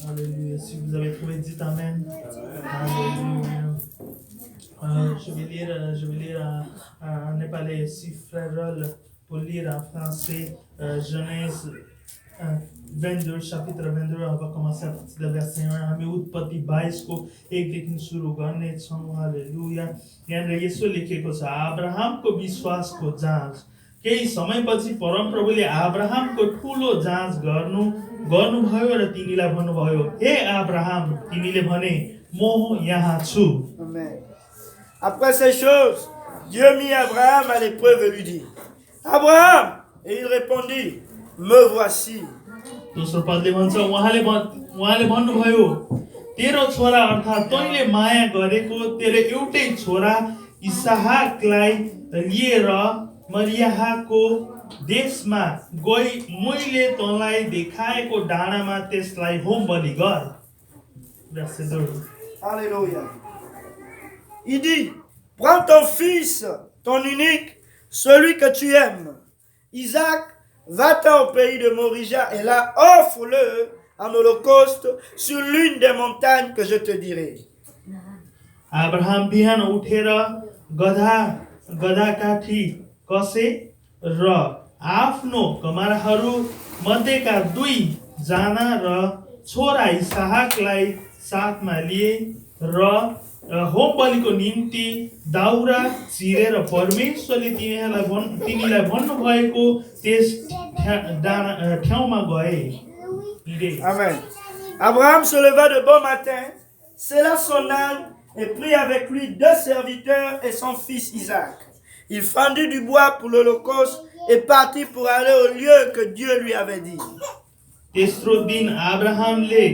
Alléluia. Si vous avez trouvé, dites Amen. Alléluia. Je vais lire en népalais si frère pour lire en français Genèse 22, chapitre 22, on va commencer à partir de verset 1. हामी उत्पत्ति 22 को 1 देखि सुरु गर्नेछौँ। हालेलुया। यहाँनिर यसो लेखेको छ, अब्राहमको विश्वासको जाँच। केही समयपछि परमप्रभुले अब्राहमको ठुलो जाँच गर्नुभयो र तिनीलाई भन्नुभयो, हे अब्राहम, तिमीले भने म यहाँ छु। Amen. Après ces choses, Dieu mit Abraham à l'épreuve et lui dit, Abraham! Et il répondit, me voici. दोस्रो पदले भन्छ, उहाँले भन्नुभयो, तेरो छोरा अर्थात् तैँले माया गरेको तेरो एउटै छोरा इसहाकलाई लिएर मरियाहको देशमा गई मैले तँलाई देखाएको डाँडामा त्यसलाई होम बलि गर। Alléluia. Il dit, prends ton fils, ton unique, celui que tu aimes, Isaac, va-t'en au pays de Morija et là offre-le en holocauste sur l'une des montagnes que je te dirai. अब्राहम बिहान उठेर गधा काठी कसे र आफ्नो कमाराहरू मध्येका 2 जना र छोरा इसहाकलाई साथमा लिए र होम बलिको निम्ति दाउरा चिरेर परमेश्वरले तिनीलाई भन्नुभएको त्यस ठाउँमा गए। Amen. Abraham se leva de bon matin, sella son âne et prit avec lui 2 serviteurs et son fils Isaac. Il fendit du bois pour l'holocauste et partit pour aller au lieu que Dieu lui avait dit. तेस्रो दिन अब्राहमले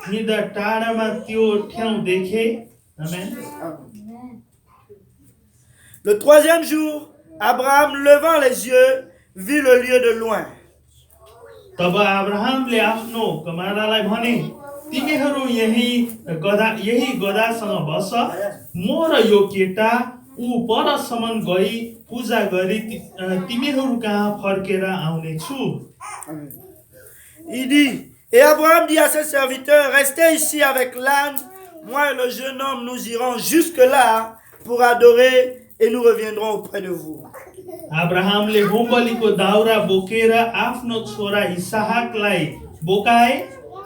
हिँड्दा टाढामा त्यो ठाउँ देखे। आमेन। Le 3e jour, Abraham, levant les yeux, vit le lieu de loin. तब अब्राहमले आफ्नो कमारालाई भने, तिमीहरू यही गधासँग बस, म र यो केटा ऊ परसम्म गई पूजा गरी तिमीहरू कहाँ फर्केर आउने छु। Il dit, et Abraham dit à ses serviteurs, restez ici avec l'âne, moi et le jeune homme, nous irons jusque-là pour adorer et nous reviendrons auprès de vous. अब्राहमले होम बलिको दाउरा बोकेर आफ्नो छोरा इसहाकलाई बोकाए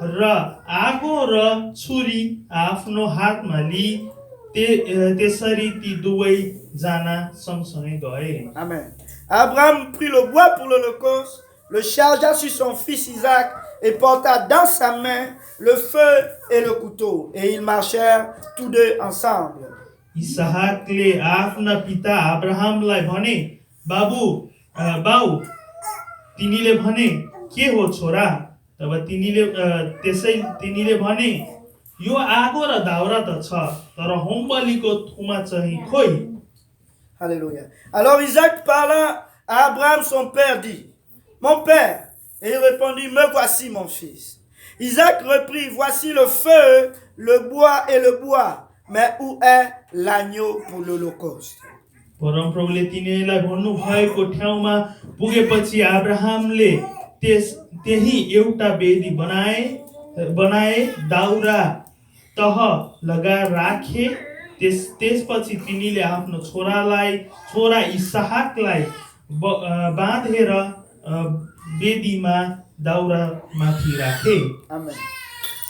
र आगो र छुरी आफ्नो हातमा लिई त्यसरी ती 2 जना सँगसँगै गए। Amen. Abraham prit le bois pour l'holocauste, le chargea sur son fils Isaac et porta dans sa main le feu et le couteau. Et ils marchèrent tous 2 ensemble. इसहाकले आफ्ना पिता अब्राहमलाई भने, बाबु तिनीले भने, के हो छोरा? तब तिनीले भने, यो आगो र दाउरा त छ, तर होम बलिको थुमा चाहिँ खोइ। Alléluia. Alors Isaac parla à Abraham son père dit, mon père. Et il répondit, me voici mon fils. Isaac reprit, voici le feu, le bois et le bois, mais où est l'agneau pour l'holocauste? परमप्रभुले तिनीलाई भन्नु भएको ठाउँमा पुगेपछि अब्राहमले त्यही एउटा वेदी बनाए दाउरा तह लगाएर राखे। त्यसपछि तिनीले आफ्नो छोरा इसहाकलाई बाँधेर वेदीमा दाउरा माथि राखे। Amen.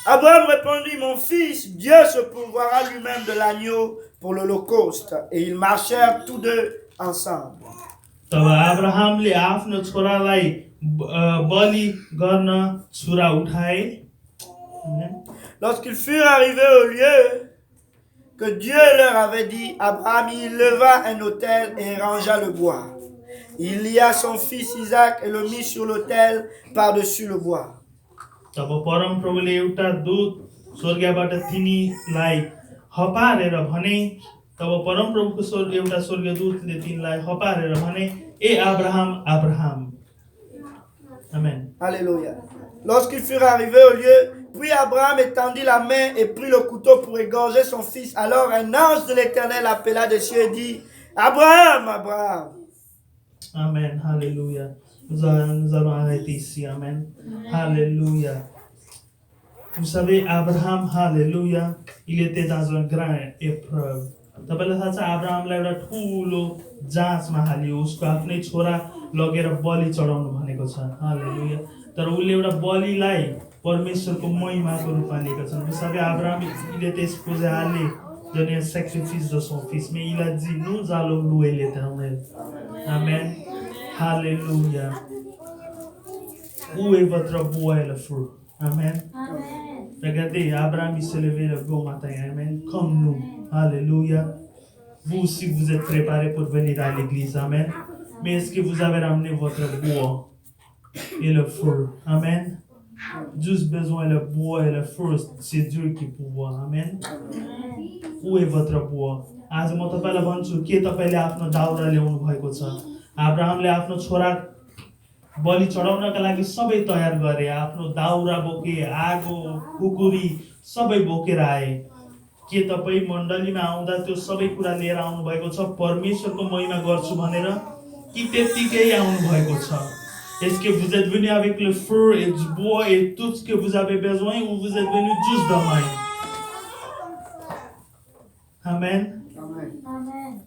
Abraham répondit, mon fils, Dieu se pourvoira lui-même de l'agneau pour l'holocauste. Et ils marchèrent tous 2 ensemble. तब अब्राहमले आफ्नो छोरालाई बलि गर्न छुरा उठाए। Lorsqu'ils furent arrivés au lieu que Dieu leur avait dit, Abraham y leva un autel et rangea le bois. Il lia son fils Isaac et le mit sur l'autel par-dessus le bois. तब परमप्रभुले एउटा दूत स्वर्गबाट तिनीलाई हपारेर भने, एउटा स्वर्गदूतले तिनीलाई हपारेर भने, ए Abraham. Amen. Alléluia. Lorsqu'ils furent arrivés au lieu, Puis Abraham étendit la main et prit le couteau pour égorger son fils. Alors un ange de l'Éternel appela des cieux et dit, Abraham, Abraham. Amen. Alléluia. Nous allons arrêter ici. Amen. Alléluia. Vous savez, Abraham, alléluia, il était dans une grande épreuve. तपाईलाई थाहा छ अब्राहमलाई एउटा ठुलो जाँचमा हालियो उसको आफ्नै छोरा लगेर बलि चढाउनु भनेको छ हालेलुया तर उसले एउटा बलिलाई परमेश्वरको महिमाको रूपमा लिएको छ Vous savez Abraham il était exposé à aller donner un sacrifice de son fils mais il a dit nous allons louer l'Éternel. Amen. Alléluia. Où est votre bois et le fruit? Amen. Regardez, Abraham il s'est levé le beau matin. Amen. Comme nous. Alléluia. Vous aussi, vous êtes préparés pour venir à l'église. Amen. Mais est-ce que vous avez ramené votre bois et le feu? Amen. Juste besoin le bois et le feu. C'est Dieu qui pouvoir. Amen. Où est votre bois? आज म तपाईलाई भन्छु के तपाईले आफ्नो दाउरा ल्याउनु भएको छ अब्राहमले आफ्नो छोरा बलि चढाउनका लागि सबै तयार गरे आफ्नो दाउरा बोके आगो कुकुरी सबै बोकेर आए के तपाई मण्डलीमा आउँदा त्यो सबै कुरा लिएर आउनु भएको छ परमेश्वरको महिमा गर्छु भनेर कि त्यतिकै आउनु भएको छ Est-ce que vous êtes venu avec le feu et du bois et tout ce que vous avez besoin ou vous êtes venu juste de même? Amen.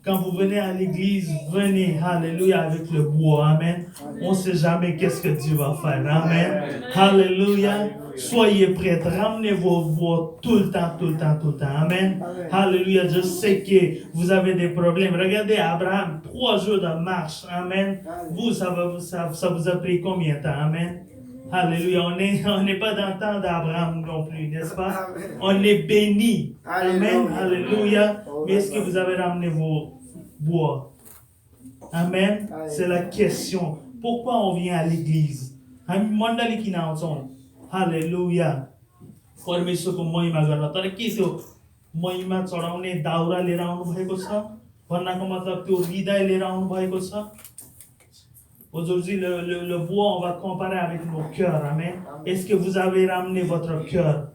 Quand vous venez à l'église, venez, alléluia, avec le bois, amen. On ne sait jamais qu'est-ce que Dieu va faire, amen. Alléluia. Soyez prêts, ramenez vos bois tout le temps, tout le temps, tout le temps, amen. Alléluia, je sais que vous avez des problèmes. Regardez Abraham, 3 jours de marche, amen. Vous, ça vous a pris combien de temps, amen. Alléluia, on n'est pas dans le temps d'Abraham non plus, n'est-ce pas? On est béni. Amen. Alléluia. Mais est-ce que vous avez ramené vos bois? Amen. C'est la question. Pourquoi on vient à l'église? Alléluia. परमेश्वरको महिमा गर्न तर के त्यो महिमा चढाउने दाउरा लिएर आउनु भएको छ भन्नको मतलब त्यो हृदय लिएर आउनु भएको छ Aujourd'hui, le bois, on va comparer avec nos cœurs. Amen. Est-ce que vous avez ramené votre cœur?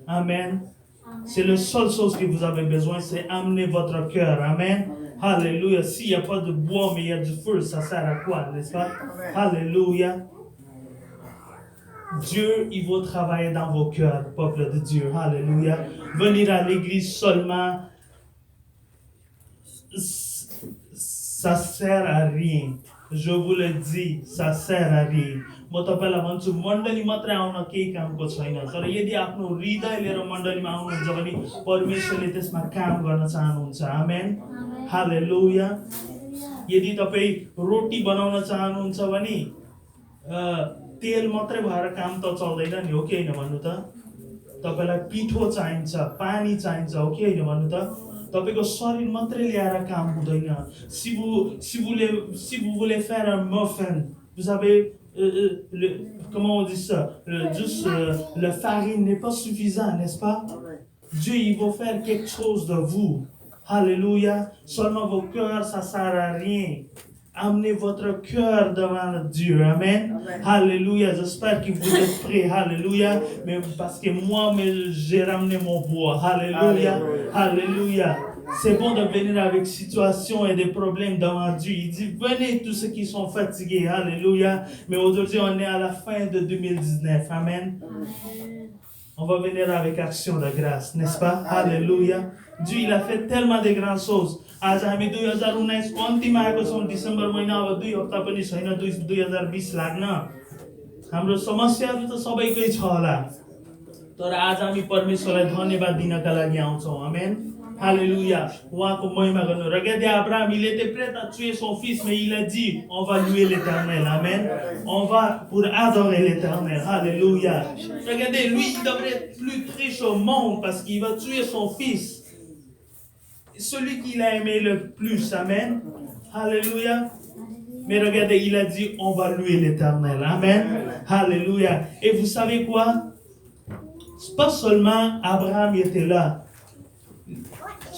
Amen. C'est la seule chose que vous avez besoin, c'est amener votre cœur. Amen. Alléluia. S'il n'y a pas de bois, mais il y a du feu, ça sert à quoi, n'est-ce pas? Alléluia. Dieu, il va travailler dans vos cœurs, peuple de Dieu. Alléluia. Venir à l'église seulement, ça sert à rien. Je vous le dis, ça sert à rien. म तपाईलाई भन्छु मण्डली मात्र आउन केही कामको छैन तर यदि आफ्नो हृदय लिएर मण्डलीमा आउनुहुन्छ भने परमेश्वरले त्यसमा काम गर्न चाहनुहुन्छ आमेन हालेलुया यदि तपाई रोटी बनाउन चाहनुहुन्छ भने तेल मात्रै भएर काम त चल्दैन नि हो कि हैन भन्नु त तपाईलाई पिठो चाहिन्छ पानी चाहिन्छ हो कि हैन भन्नु त तपाईको शरीर मात्रै ल्याएर काम हुँदैन si vous voulez faire un muffin vous avez comment on dit ça le farine n'est pas suffisant n'est-ce pas Dieu il va faire quelque chose de vous alléluia seulement vos cœurs ça sert à rien amenez votre cœur devant Dieu amen alléluia j'espère que vous êtes prêts alléluia mais parce que moi j'ai ramené mon bois alléluia alléluia c'est bon de venir avec situation et des problèmes devant Dieu. Il dit, venez tous ceux qui sont fatigués. Alléluia. Mais aujourd'hui, on est à la fin de 2019. Amen. On va venir avec action de grâce, n'est-ce pas? Alléluia. Dieu, il a fait tellement de grandes choses. आज हामी 2019 को अन्तिम आएको छौं डिसेम्बर महिना अब 2 हप्ता पनि छैन 2020 लाग्न हाम्रो समस्याहरु त सबैकै छ होला तर आज हामी परमेश्वरलाई धन्यवाद दिनका लागि आउँछौं आमेन Alléluia. Regardez Abraham, il était prêt à tuer son fils, mais il a dit, on va louer l'Éternel. Amen. On va pour adorer l'Éternel. Alléluia. Regardez, lui, il devrait être plus triste au monde parce qu'il va tuer son fils. Celui qu'il a aimé le plus. Amen. Alléluia. Mais regardez, il a dit, on va louer l'Éternel. Amen. Alléluia. Et vous savez quoi? Pas seulement Abraham était là.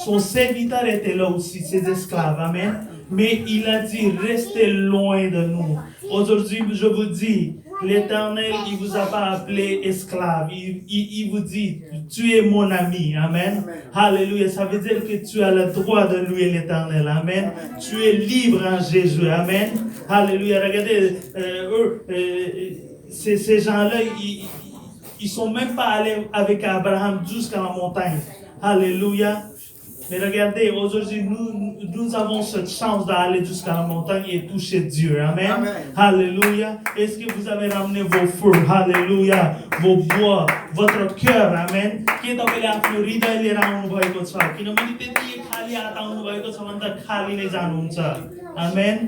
Son serviteur était là aussi, ses esclaves, amen. Mais il a dit, restez loin de nous. Aujourd'hui, je vous dis, l'Éternel, il vous a pas appelé esclave. Il vous dit, tu es mon ami. Amen. Alléluia. Ça veut dire que tu as le droit de louer l'Éternel. Amen. Tu es libre en Jésus. Amen. Alléluia. Regardez, ces gens-là, ils sont même pas allés avec Abraham jusqu'à la montagne. Alléluia. Mais regardez, aujourd'hui, nous avons cette chance d'aller jusqu'à la montagne et toucher Dieu. Amen. Amen. Alléluia. Est-ce que vous avez ramené vos feux? Alléluia. Vos bois, votre cœur. Amen. Qui est appelé à Florida, il est là, on va y aller. Qui ne m'a dit pas de à on va y aller. Amen.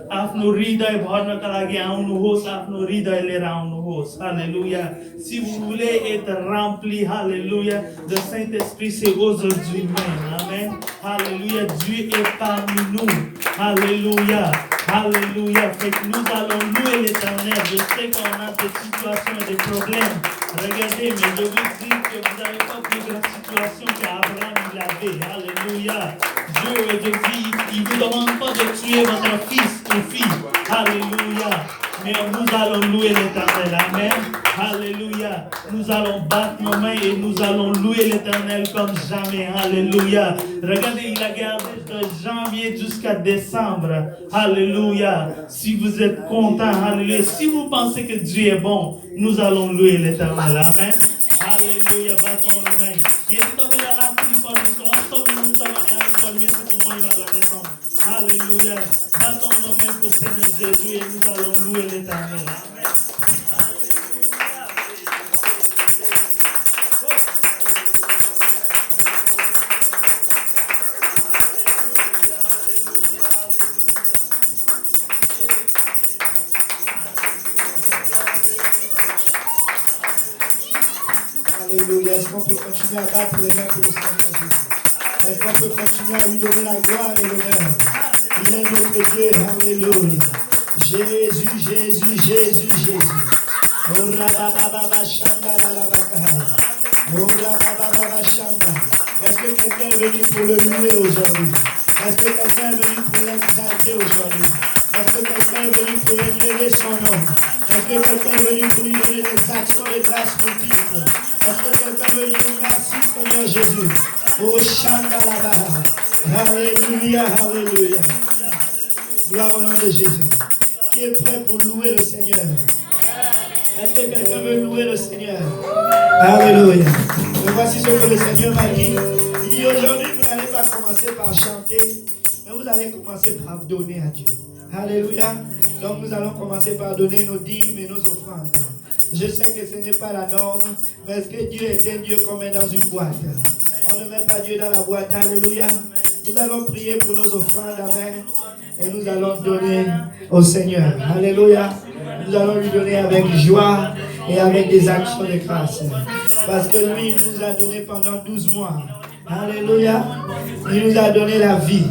आफ्नो हृदय भर्नका लागि आउनुहोस् आफ्नो हृदय लिएर आउनुहोस् hallelujah si vous voulez être rempli hallelujah de Saint-Esprit c'est aujourd'hui même amen hallelujah Dieu est parmi nous hallelujah hallelujah fait que nous allons louer l'Éternel je sais qu'on a des situations et des problèmes regardez mais je vous dis que vous n'avez pas plus grande situation qu'Abraham il avait alléluia Dieu aujourd'hui il ne vous demande pas de tuer votre fils ou fille alléluia mais nous allons louer l'Éternel amen alléluia nous allons battre nos mains et nous allons louer l'Éternel comme jamais alléluia regardez il a gardé de janvier jusqu'à décembre alléluia si vous êtes content alléluia si vous pensez que Dieu est bon nous allons louer l'Éternel amen alléluia battons nos mains alléluia battons nos mains pour Seigneur Jésus et nous allons louer l'Éternel amen Alléluia. Est-ce qu'on peut continuer à battre les mains pour le Seigneur Jésus? Est-ce qu'on peut continuer à lui donner la gloire et l'honneur? Il est notre Dieu. Alléluia. Jésus, Jésus, Jésus, Jésus. Est-ce que quelqu'un est venu pour le louer aujourd'hui? Est-ce que quelqu'un est venu pour l'exalter aujourd'hui? Est-ce que quelqu'un est venu pour élever son nom? Est-ce que quelqu'un est venu pour lui donner des actions de grâce multiples? Est-ce que quelqu'un veut lui dire merci Seigneur Jésus? Oh Shandalaba. Alléluia, alléluia. Gloire au nom de Jésus. Qui est prêt pour louer le Seigneur? Est-ce que quelqu'un veut louer le Seigneur? Alléluia. Et voici ce que le Seigneur m'a dit. Il dit aujourd'hui vous n'allez pas commencer par chanter, mais vous allez commencer par donner à Dieu. Alléluia. Donc nous allons commencer par donner nos dîmes et nos offrandes. Je sais que ce n'est pas la norme, mais est-ce que Dieu est un Dieu qu'on met dans une boîte? On ne met pas Dieu dans la boîte, alléluia. Nous allons prier pour nos offrandes, amen. Et nous allons donner au Seigneur, alléluia. Nous allons lui donner avec joie et avec des actions de grâce. Parce que lui, il nous a donné pendant 12 mois, alléluia. Il nous a donné la vie.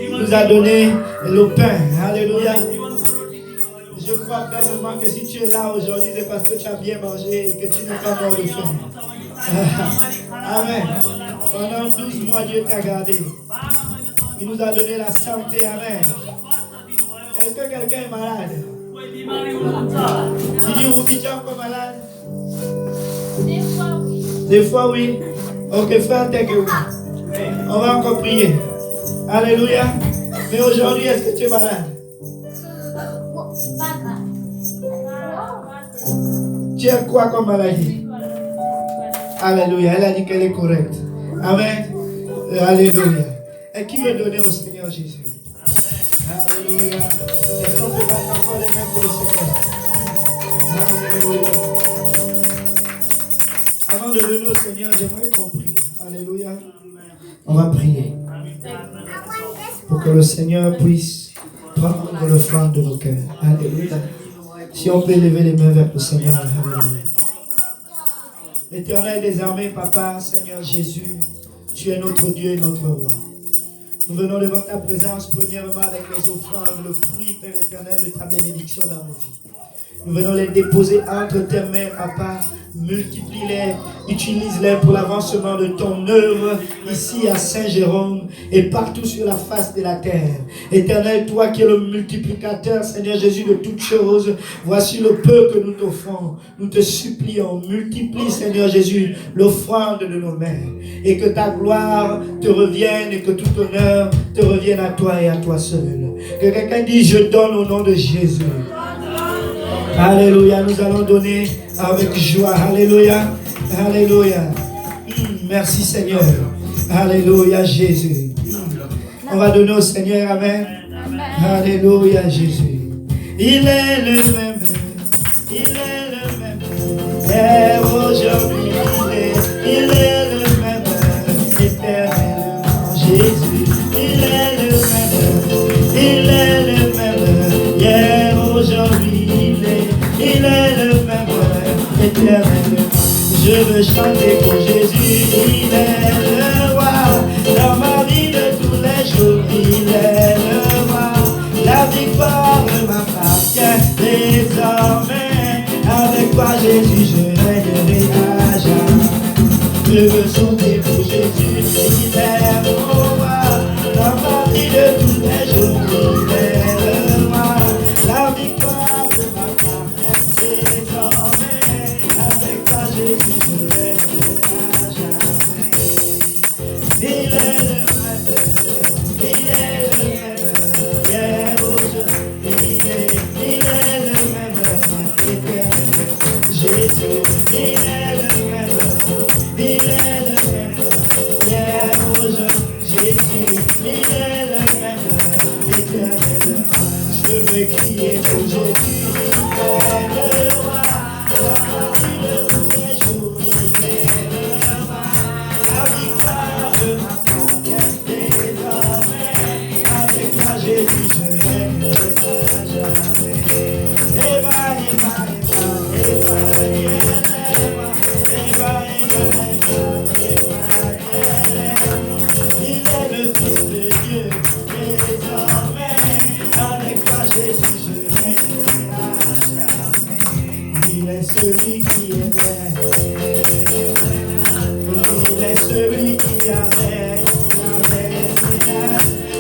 Il nous a donné le pain, alléluia. Je crois fermement que si tu es là aujourd'hui, c'est parce que tu as bien mangé et que tu n'es pas mort de faim. Amen. Pendant 12 mois, Dieu t'a gardé. Il nous a donné la santé. Amen. Est-ce que quelqu'un est malade? Tu dis, Ruby, tu es encore malade? Des fois, oui. Ok, frère, t'es que oui. On va encore prier. Alléluia. Mais aujourd'hui, est-ce que tu es malade? Tu as quoi comme maladie? Alléluia. Elle a dit qu'elle est correcte. Amen. Alléluia. Et qui veut donner au Seigneur Jésus? Alléluia. Est-ce qu'on peut battre encore les mains pour le Seigneur? Alléluia. Avant de donner au Seigneur, j'aimerais qu'on prie. Alléluia. On va prier. Pour que le Seigneur puisse prendre l'offrande de nos cœurs. Alléluia. Si on peut lever les mains vers le Seigneur. Alléluia. Éternel des armées, Papa, Seigneur Jésus, tu es notre Dieu et notre roi. Nous venons devant ta présence, premièrement avec les offrandes, le fruit, Père éternel, de ta bénédiction dans nos vies. Nous venons les déposer entre tes mains, Papa, multiplie-les, utilise-les pour l'avancement de ton œuvre ici à Saint-Jérôme et partout sur la face de la terre. Éternel, toi qui es le multiplicateur, Seigneur Jésus, de toutes choses, voici le peu que nous t'offrons. Nous te supplions, multiplie, Seigneur Jésus, l'offrande de nos mains et que ta gloire te revienne et que tout honneur te revienne à toi et à toi seul. Que quelqu'un dise, je donne au nom de Jésus. Alléluia, nous allons donner avec joie. Alléluia, alléluia. Merci Seigneur. Alléluia Jésus. On va donner au Seigneur, amen. Alléluia Jésus. Il est le même, il est le même. Hier, aujourd'hui, il est le même, éternellement Jésus. Il est le même, il est le même. Hier, aujourd'hui, il est le même, éternellement. Je veux chanter pour Jésus, il est le roi. Dans ma vie de tous les jours, il est le roi. La victoire m'appartient désormais. Avec toi Jésus, je règnerai à jamais. Je veux chanter pour Jésus, il est le roi. Dans ma vie de tous les jours, il est le roi. La victoire m'appartient désormais. Avec toi Jésus, je règnerai à jamais. Il est le même, il est le même. Hier, aujourd'hui, il est le même, éternel. Jésus, il est le même, il est le même. Hier, aujourd'hui, Jésus, il est le même, éternel. Je veux crier pour Jésus, il est le roi. Dans ma vie de tous les jours, il est le roi. La victoire m'appartient désormais. Avec toi, Jésus, je règnerai à jamais. Il est le Fils de Dieu, désormais. Avec toi, Jésus, je règnerai à jamais. Il est celui qui est vrai. Il est celui qui avait,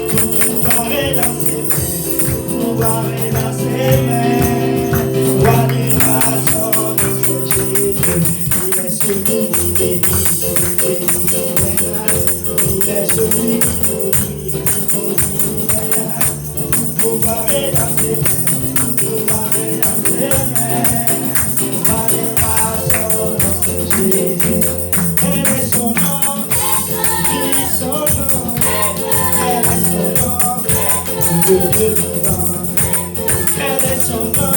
tout pouvoir est dans ses mains, tout pouvoir est dans ses mains. Roi des rois, son nom c'est Jésus. Il est celui qui bénit, il est celui qui maudit, tout pouvoir est dans ses mains, tout pouvoir est dans ses mains. Roi des rois, son nom c'est Jésus. Elle est son nom, lui son nom, elle est son nom, le Dieu vivant. Elle est son nom,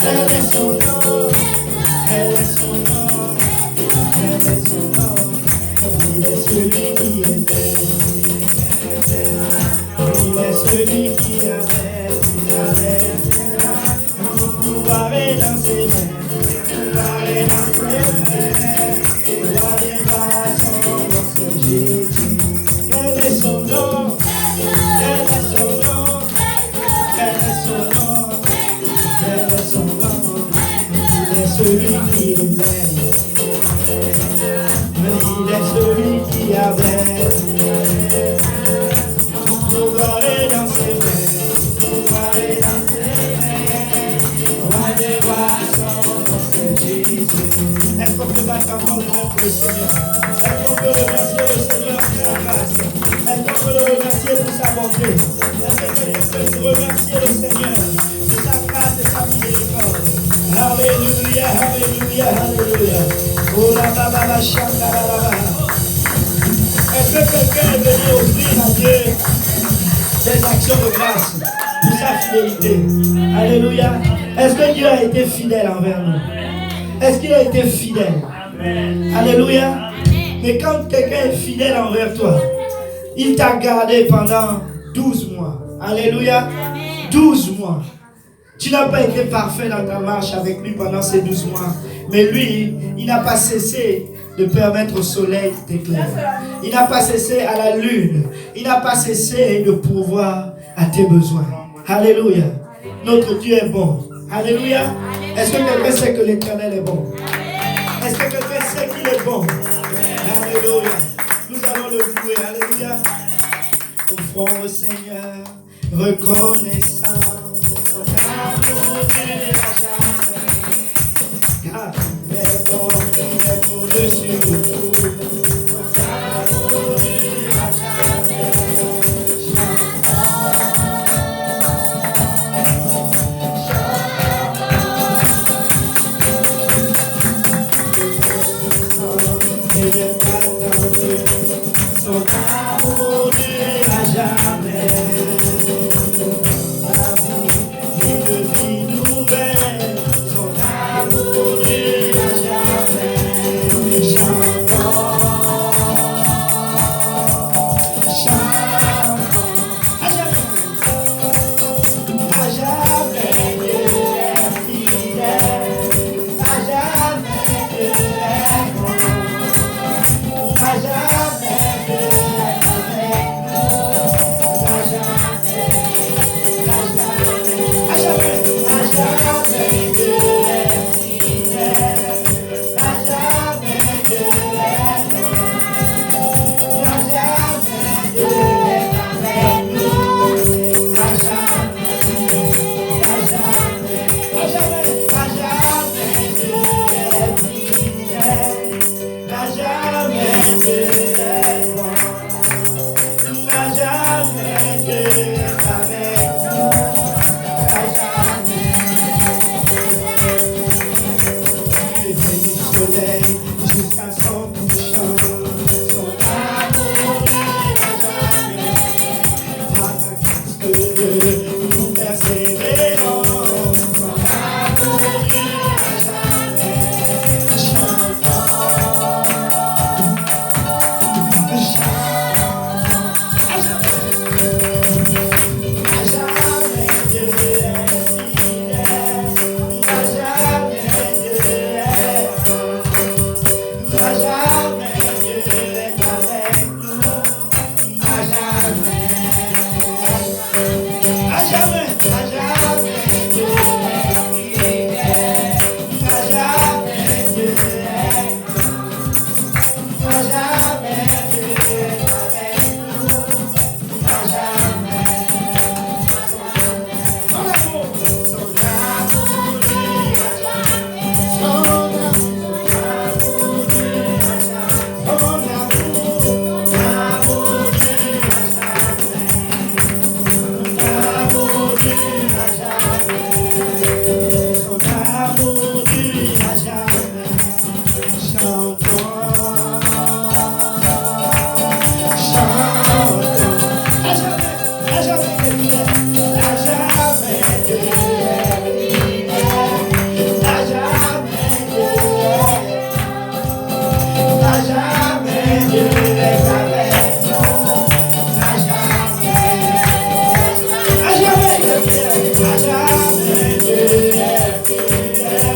elle est son nom, elle est son nom, elle est son nom. Il est celui qui était, il est celui qui avait, tout pouvoir est dans ses mains, tout pouvoir est dans ses mains. Roi des rois, son nom c'est Jésus. Quel est son nom? Quel est son nom? Quel est son nom? Quel est son nom? Il est celui qui est, mais il est celui qui avait. Tout pouvoir est dans ses mains, tout pouvoir est dans ses mains. Roi des rois, son nom c'est Jésus. Est-ce qu'on peut battre encore le nom pour le Seigneur? Est-ce qu'on peut remercier le Seigneur pour sa grâce? Est-ce qu'on peut le remercier pour sa bonté? Est-ce que quelqu'un peut remercier le Seigneur pour sa grâce et sa miséricorde? Alléluia, alléluia, alléluia. Oh la baba la chanda la la. Est-ce que quelqu'un est venu offrir à Dieu des actions de grâce pour sa fidélité? Alléluia. Est-ce que Dieu a été fidèle envers nous? Est-ce qu'il a été fidèle? Alléluia. Mais quand quelqu'un est fidèle envers toi, il t'a gardé pendant 12 mois. Alléluia. 12 mois. Tu n'as pas été parfait dans ta marche avec lui pendant ces 12 mois. Mais lui, il n'a pas cessé de permettre au soleil d'éclairer. Il n'a pas cessé à la lune. Il n'a pas cessé de pourvoir à tes besoins. Alléluia. Notre Dieu est bon. Alléluia. Est-ce que quelqu'un sait que l'Éternel est bon? Est-ce que quelqu'un sait qu'il est bon? Alléluia. Nous allons le louer. Alléluia. Offrons au Seigneur reconnaissance. Son amour n'ira jamais. Car il est bon, il est au-dessus de tout. Son amour n'ira jamais. Son amour n'ira jamais. Une vie nouvelle, son amour n'ira jamais. Chantons, chantons, à jamais Dieu est fidèle, à jamais Dieu est bon, à jamais Dieu est avec nous, à jamais Dieu est fidèle, à jamais Dieu est bon, à jamais Dieu est avec nous, à jamais Dieu est fidèle, à jamais Dieu est bon, à jamais Dieu est avec nous, à jamais. Il est venu du soleil jusqu'à son couchant, son amour n'ira jamais. Par la grâce de Dieu, nous persévérons, son amour n'ira jamais. Chantons, chantons, à jamais Dieu est fidèle, à jamais Dieu est bon, à jamais Dieu est avec nous, à jamais Dieu est fidèle, à jamais Dieu est bon, à jamais Dieu est avec nous, à jamais. Son amour n'ira jamais, son amour n'ira jamais, son amour n'ira jamais, son amour n'ira jamais. Chantons, chantons, à jamais Dieu est fidèle, à jamais Dieu est fidèle, à jamais Dieu est bon, à jamais Dieu est avec nous, à jamais Dieu est fidèle, à jamais Dieu est fidèle,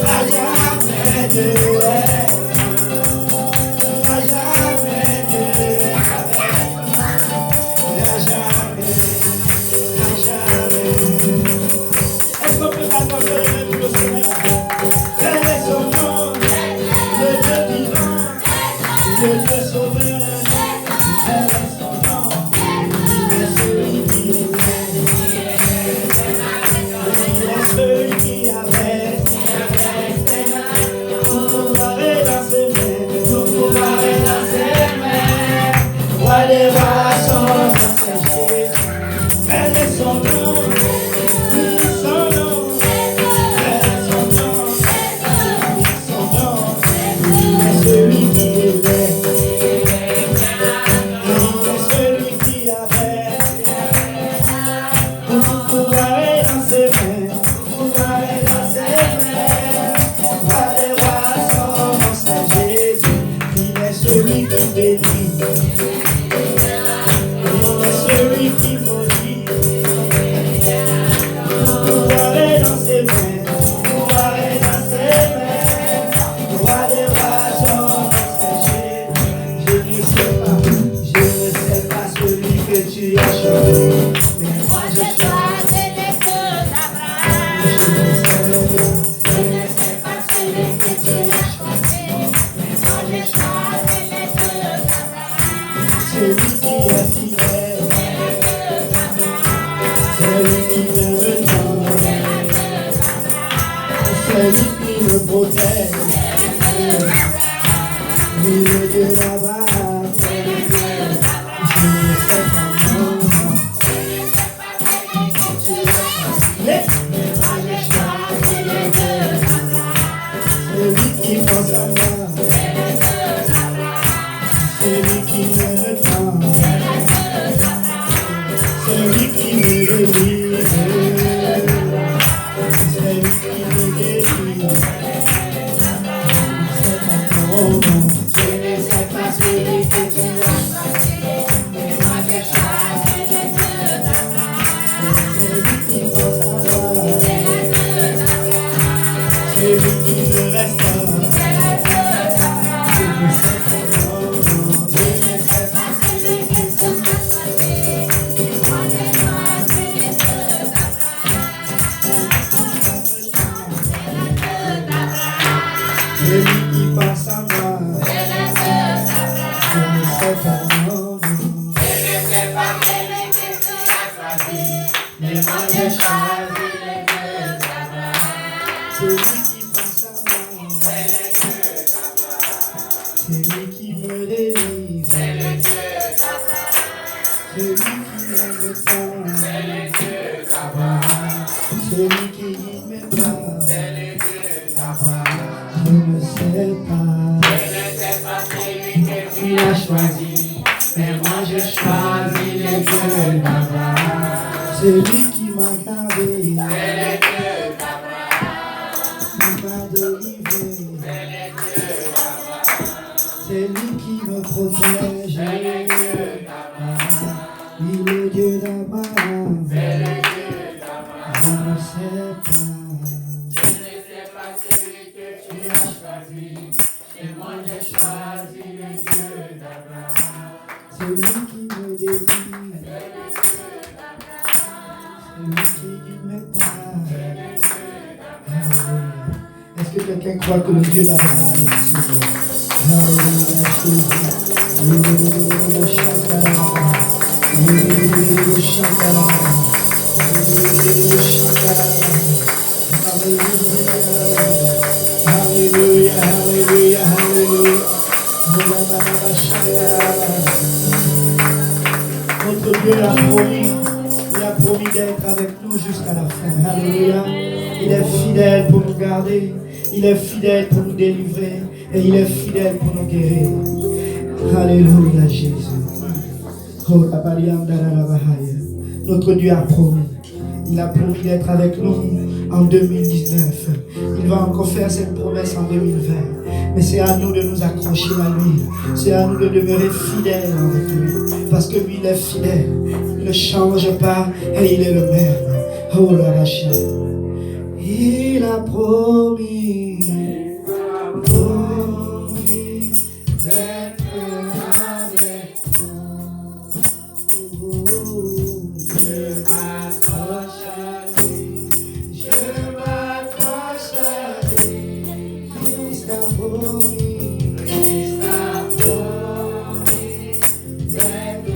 à jamais Dieu est bon, à jamais Dieu est avec nous, à jamais. Est-ce qu'on peut s'accorder le même pour le Seigneur? Tel est son nom, le Dieu vivant, le Dieu sauveur. Tel est son nom, il est celui qui est vrai, il est celui qui avait tout pouvoir est dans ses mains, tout pouvoir est dans ses mains. Roi des rois, son nom c'est Jésus. Tel est son nom, oui, son nom. Tel est son nom, oui, son nom. Il est celui qui est vrai, il est celui qui avait tout pouvoir est dans ses mains, tout pouvoir est dans ses mains. Roi des rois, son nom c'est Jésus. Il est celui qui bénit, il est celui qui maudit. Tout pouvoir est dans ses mains, tout pouvoir est dans ses mains. Roi des rois, son nom c'est Jésus. Je ne sais pas celui que tu as choisi, mais moi je choisis. Je ne sais pas celui que tu as choisi. celui qui est fidèle, celui qui m'aime tant, celui qui me protège, lui le Dieu d'Abraham, je ne sais pas comment. Celui qui pense à moi, celui qui m'aime tant, celui qui me délivre, celui qui me guérit. C'est ton nom, je ne sais pas celui que tu as choisi, mais moi j'ai choisi le Dieu d'Abraham. Celui qui pense à moi, celui qui me restaure. Celui qui pense à moi, je ne sais pas mon nom. Je ne sais pas celui que tu as choisi, mais moi j'ai choisi le Dieu d'Abraham. Celui qui pense à moi, c'est le Dieu d'Abraham. Celui qui me délivre, c'est le Dieu d'Abraham. Celui qui m'aime tant, c'est le Dieu d'Abraham. Celui qui guide mes pas, c'est le Dieu d'Abraham. Je ne sais pas celui que tu as choisi, mais moi je choisis le Dieu d'Abraham. Celui qui m'a gardé, c'est le Dieu d'Abraham. Qui m'a délivré, c'est le Dieu d'Abraham. Celui qui me protège, c'est le Dieu d'Abraham. Il est le Dieu d'Abraham, c'est le Dieu d'Abraham. Je ne sais pas. Et moi j'ai choisi le Dieu d'Abraham. Celui qui me délivre, celui qui guide mes pas. Alléluia. Est-ce que quelqu'un croit que le Dieu d'Abraham est sauvé? Alléluia. Alléluia, alléluia, alléluia. Notre Dieu l'a promis, il a promis d'être avec nous jusqu'à la fin. Alléluia. Il est fidèle pour nous garder, il est fidèle pour nous délivrer et il est fidèle pour nous guérir. Alléluia, Jésus. Oh, notre Dieu a promis. Il a promis d'être avec nous en 2019. Il va encore faire cette promesse en 2020. Mais c'est à nous de nous accrocher à lui. C'est à nous de demeurer fidèles avec lui. Parce que lui, il est fidèle. Il ne change pas et il est le même. Oh la vache. Il a promis d'être avec nous. Je m'accroche à lui. Je m'accroche à lui. Christ a promis d'être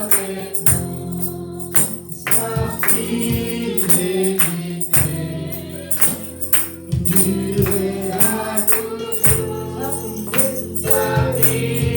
avec nous. Sa fidélité durera toujours. Sa fidélité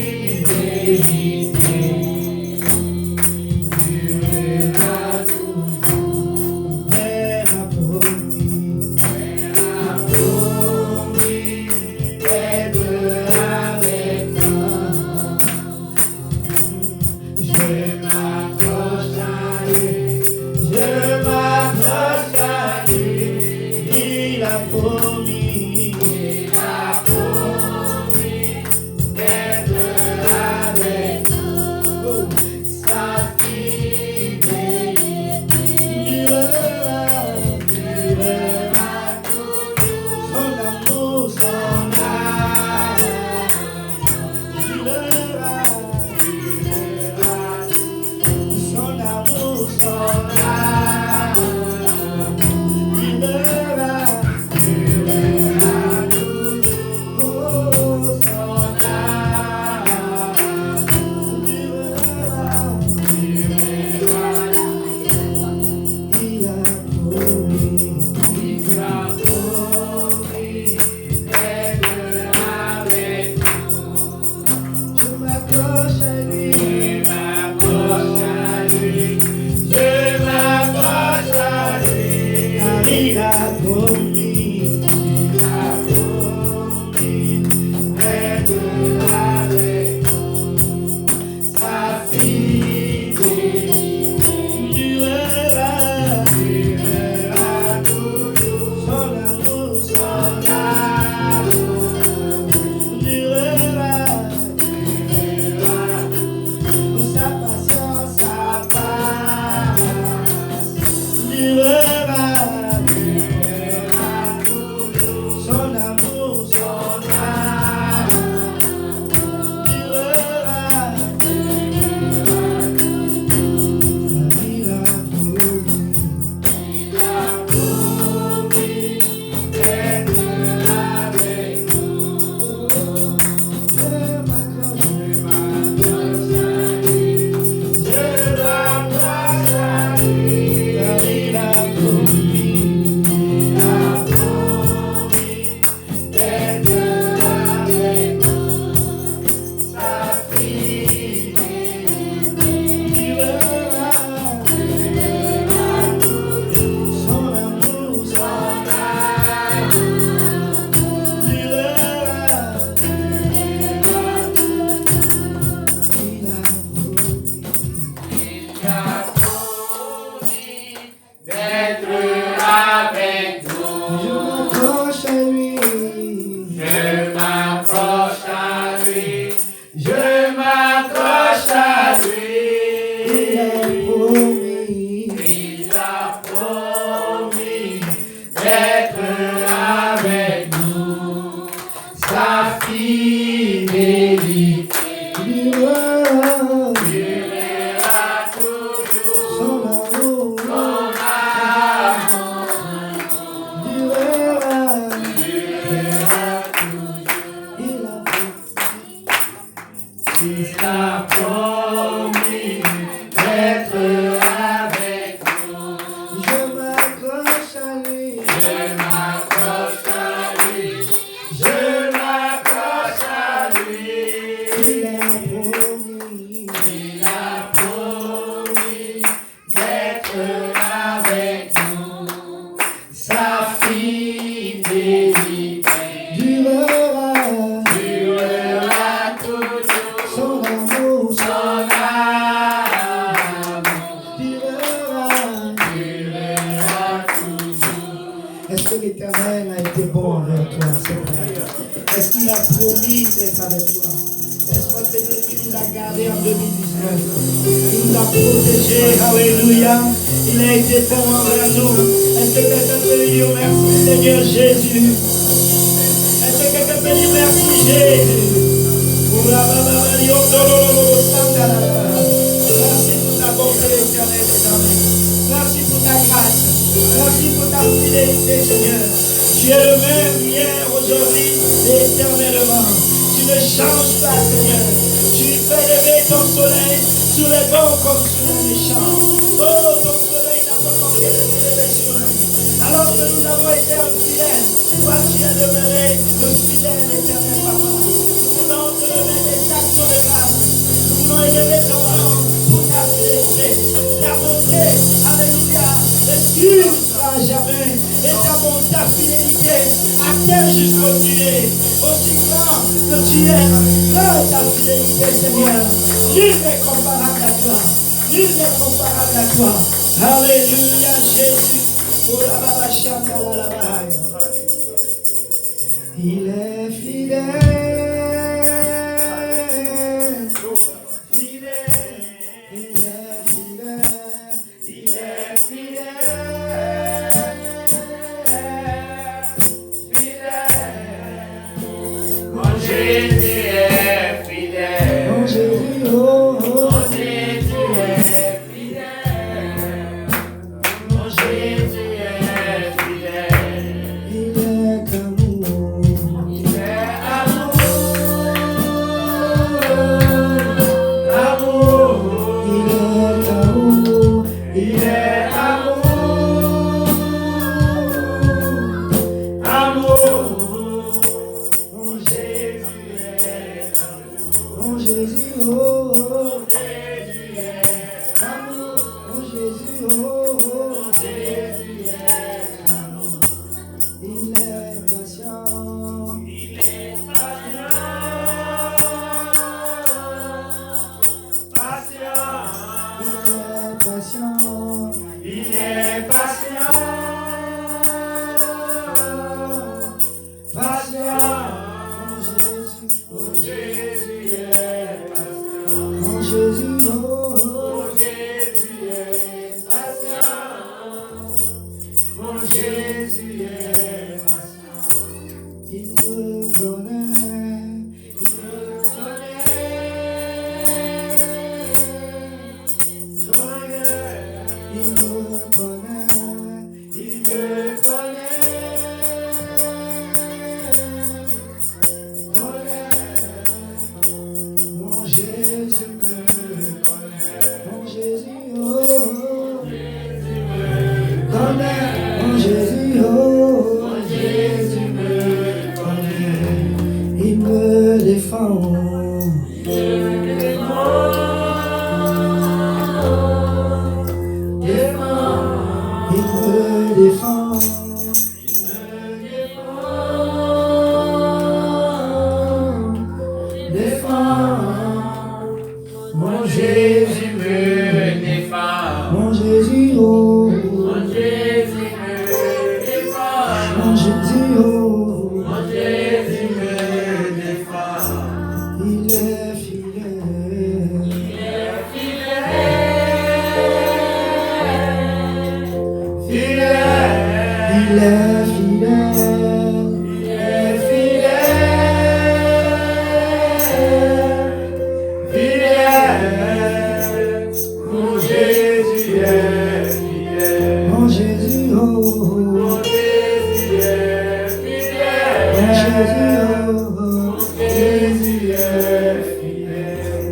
Il a promis d'être avec nous. Je m'accroche à lui. Je m'accroche à lui. Je m'accroche à lui. Il a promis. Il a promis d'être avec nous. Sa fidélité durera toujours. Son amour durera toujours. Est-ce que l'Éternel a été bon envers toi, Seigneur? Est-ce qu'il a promis d'être avec toi? Laisse-moi te dire qu'il nous a gardés en 2019. Il nous a protégés. Alléluia. Il a été bon envers nous. Est-ce que quelqu'un peut lui dire merci, Seigneur Jésus? Est-ce que quelqu'un peut dire merci, Jésus? Merci pour ta bonté éternelle, désormais. Merci pour ta grâce. Merci pour ta fidélité, Seigneur. Tu es le même hier, aujourd'hui et éternellement. Tu ne changes pas, Seigneur. Tu fais lever ton soleil sur les bons comme sur les méchants. Oh, ton soleil n'a pas manqué de se lever sur nous. Alors que nous avons été infidèles, toi tu es demeuré le fidèle éternel Papa. Nous voulons te lever des actions de grâce. Nous voulons élever ton nom pour ta fidélité, ta bonté. Alléluia. Et tu ne seras jamais. Et ta fidélité atteint jusqu'au nuée. Aussi grand que tu es, grand ta fidélité, Seigneur. Nul n'est comparable à toi. Nul n'est comparable à toi. Alléluia, Jésus. Il est fidèle, fidèle, il est fidèle, il est fidèle, fidèle. Mon Jésus est fidèle, mon Jésus, oh, oh. Mon Jésus est fidèle, mon Jésus. Jésus est fidèle.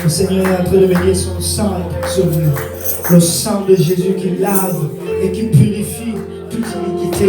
Le Seigneur est en train de venir, son sang est absolu. Le sang de Jésus qui lave et qui purifie toute iniquité.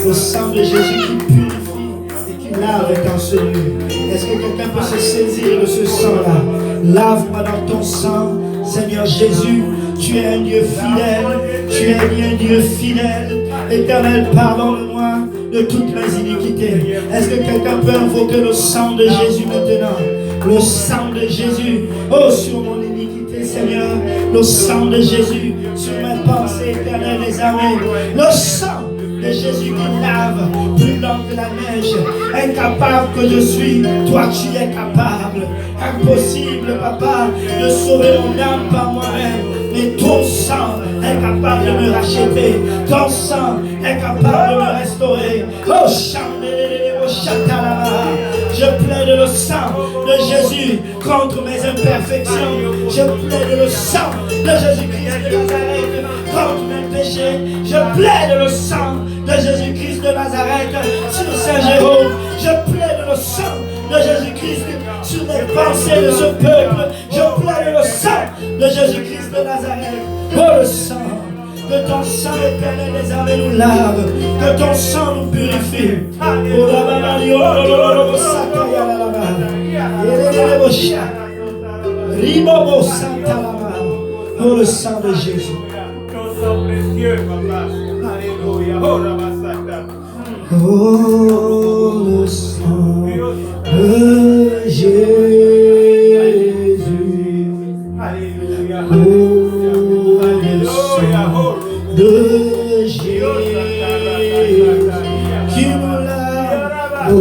Le sang de Jésus qui purifie et qui lave est en ce lieu. Est-ce que quelqu'un peut se saisir de ce sang-là? Lave-moi dans ton sang, Seigneur Jésus. Tu es un Dieu fidèle. Tu es un Dieu fidèle. Éternel, pardonne-moi de toutes mes iniquités. Est-ce que quelqu'un peut invoquer le sang de Jésus maintenant? Le sang de Jésus, oh sur mon iniquité Seigneur, le sang de Jésus sur mes pensées éternelles des armées, le sang de Jésus qui lave plus blanc que la neige. Incapable que je suis, toi tu es capable. Impossible papa de sauver mon âme par moi-même, mais ton sang est capable de me racheter, ton sang est capable de me restaurer. Oh chandelier, oh chatalama. Je plaide le sang de Jésus contre mes imperfections. Je plaide le sang de Jésus-Christ de Nazareth contre mes péchés. Je plaide le sang de Jésus-Christ de Nazareth sur Saint-Jérôme. Je plaide le sang de Jésus-Christ sur les pensées de ce peuple. Je plaide le sang de Jésus-Christ de Nazareth. Oh le sang. Que ton sang éternel des armées nous lave. Que ton sang nous purifie. Oh le sang de Jésus. Oh le sang de Jésus. Oh le sang de Jésus qui nous lave. Oh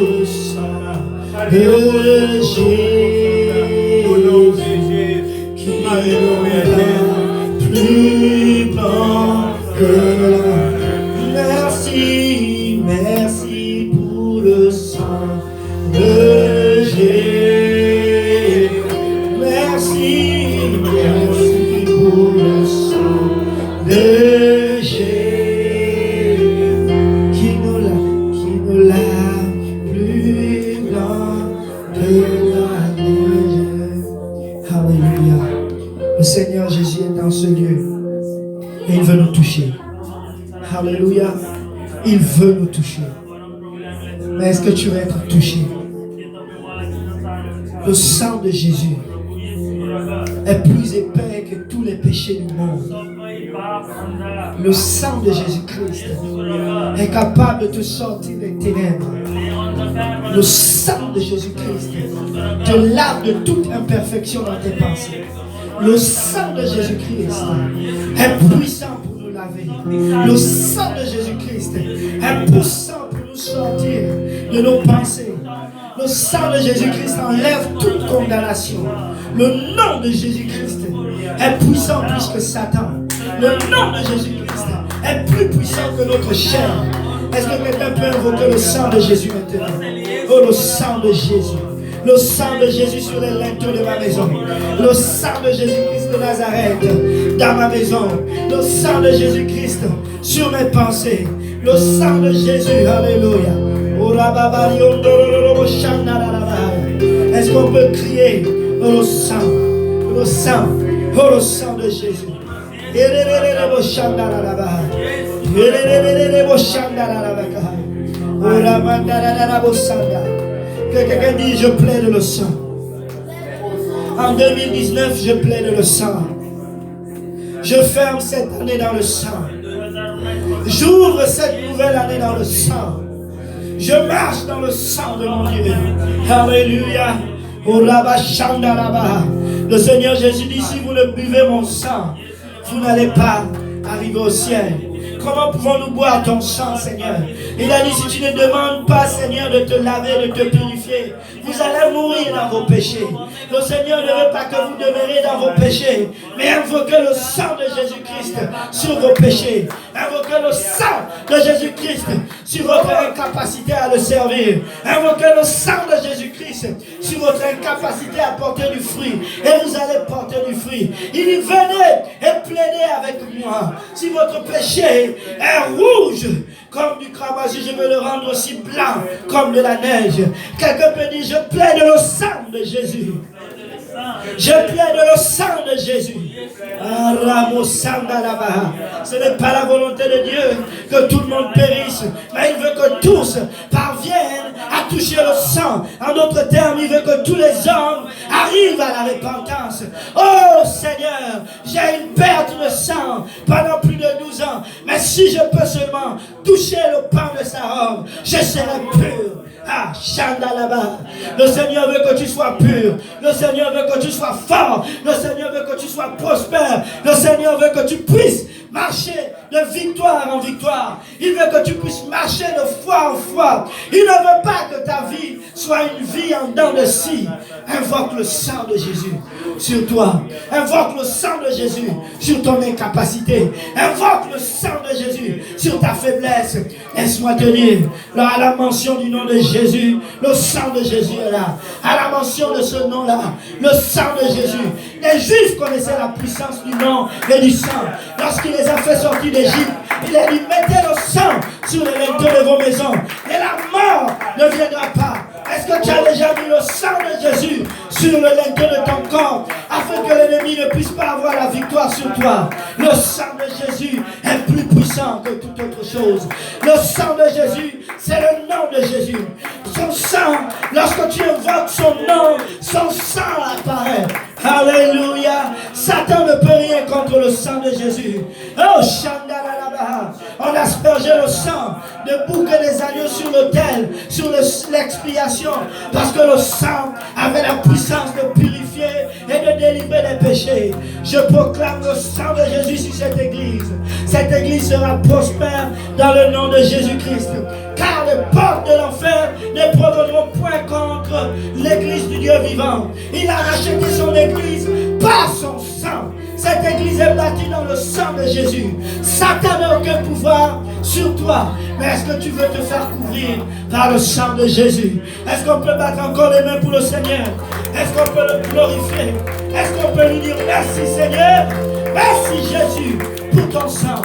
le sang de Jésus qui nous lave plus blanc que la. Merci, merci pour le sang de Jésus. Merci, merci pour le sang de Jésus qui nous lave plus blanc que la neige. Alléluia. Le Seigneur Jésus est dans ce lieu et il veut nous toucher. Alléluia. Il veut nous toucher. Mais est-ce que tu veux être touché? Le sang de Jésus est plus épais que tous les péchés du monde. Le sang de Jésus-Christ est capable de te sortir des ténèbres. Le sang de Jésus-Christ te lave de toute imperfection dans tes pensées. Le sang de Jésus-Christ est puissant pour nous laver. Le sang de Jésus-Christ est puissant pour nous sortir de nos pensées. Le sang de Jésus-Christ enlève toute condamnation. Le nom de Jésus-Christ est puissant plus que Satan. Le nom de Jésus-Christ est plus puissant que notre chair. Est-ce que quelqu'un peut invoquer le sang de Jésus maintenant? Oh, le sang de Jésus. Le sang de Jésus sur les linteaux de ma maison. Le sang de Jésus-Christ de Nazareth dans ma maison. Le sang de Jésus-Christ sur mes pensées. Le sang de Jésus, alléluia. Est-ce qu'on peut crier oh, le sang, le sang, oh le sang de Jésus. Que quelqu'un dit je plaide le sang. En 2019 je plaide le sang. Je ferme cette année dans le sang. J'ouvre cette nouvelle année dans le sang. Je marche dans le sang de mon Dieu. Alléluia. Le Seigneur Jésus dit, si vous ne buvez mon sang, vous n'allez pas arriver au ciel. Comment pouvons-nous boire ton sang, Seigneur? Il a dit, si tu ne demandes pas, Seigneur, de te laver, de te purifier, vous allez mourir dans vos péchés. Le Seigneur ne veut pas que vous demeuriez dans vos péchés, mais invoquez le sang de Jésus-Christ sur vos péchés. Invoquez le sang de Jésus-Christ sur votre incapacité à le servir. Invoquez le sang de Jésus-Christ sur votre incapacité à porter du fruit. Et vous allez porter du fruit. Il dit, venez et plaidez avec moi. Si votre péché est rouge comme du cramoisi, je veux le rendre aussi blanc comme de la neige. Quelqu'un peut dire, je plaide le sang de Jésus. Je plaide le sang de Jésus. Ce n'est pas la volonté de Dieu que tout le monde périsse, mais il veut que tous parviennent à toucher le sang. En d'autres termes, il veut que tous les hommes arrivent à la repentance. Oh Seigneur, j'ai une perte de sang pendant plus de 12 ans, mais si je peux seulement toucher le pan de sa robe, je serai pur. Ah, Chanda là-bas. Le Seigneur veut que tu sois pur. Le Seigneur veut que tu sois fort. Le Seigneur veut que tu sois prospère. Le Seigneur veut que tu puisses marcher de victoire en victoire. Il veut que tu puisses marcher de foi en foi. Il ne veut pas que ta vie soit une vie en dents de scie. Invoque le sang de Jésus sur toi. Invoque le sang de Jésus sur ton incapacité. Invoque le sang de Jésus sur ta faiblesse. Laisse-moi te dire, à la mention du nom de Jésus, le sang de Jésus est là. À la mention de ce nom-là, le sang de Jésus. Les Juifs connaissaient la puissance du nom et du sang. Lorsqu'il les a fait sortir d'Égypte, il a dit, mettez le sang sur les linteaux de vos maisons et la mort ne viendra pas. Est-ce que tu as déjà mis le sang de Jésus sur le linteau de ton corps afin que l'ennemi ne puisse pas avoir la victoire sur toi? Le sang de Jésus est plus puissant que toute autre chose. Le sang de Jésus, c'est le nom de Jésus. Son sang, lorsque tu invoques son nom, son sang apparaît. Alléluia. Satan ne peut rien contre le sang de Jésus. Oh, Shandalalaba. On aspergeait le sang de boucs et des agneaux sur l'autel, sur l'expiation, parce que le sang avait la puissance de purifier et de délivrer des péchés. Je proclame le sang de Jésus sur cette église. Cette église sera prospère dans le nom de Jésus-Christ. Car les portes de l'enfer ne provoqueront point contre l'église du Dieu vivant. Il a racheté son église par son sang. Cette église est bâtie dans le sang de Jésus. Satan n'a aucun pouvoir sur toi. Mais est-ce que tu veux te faire couvrir par le sang de Jésus? Est-ce qu'on peut battre encore les mains pour le Seigneur? Est-ce qu'on peut le glorifier? Est-ce qu'on peut lui dire merci Seigneur? Merci Jésus pour ton sang.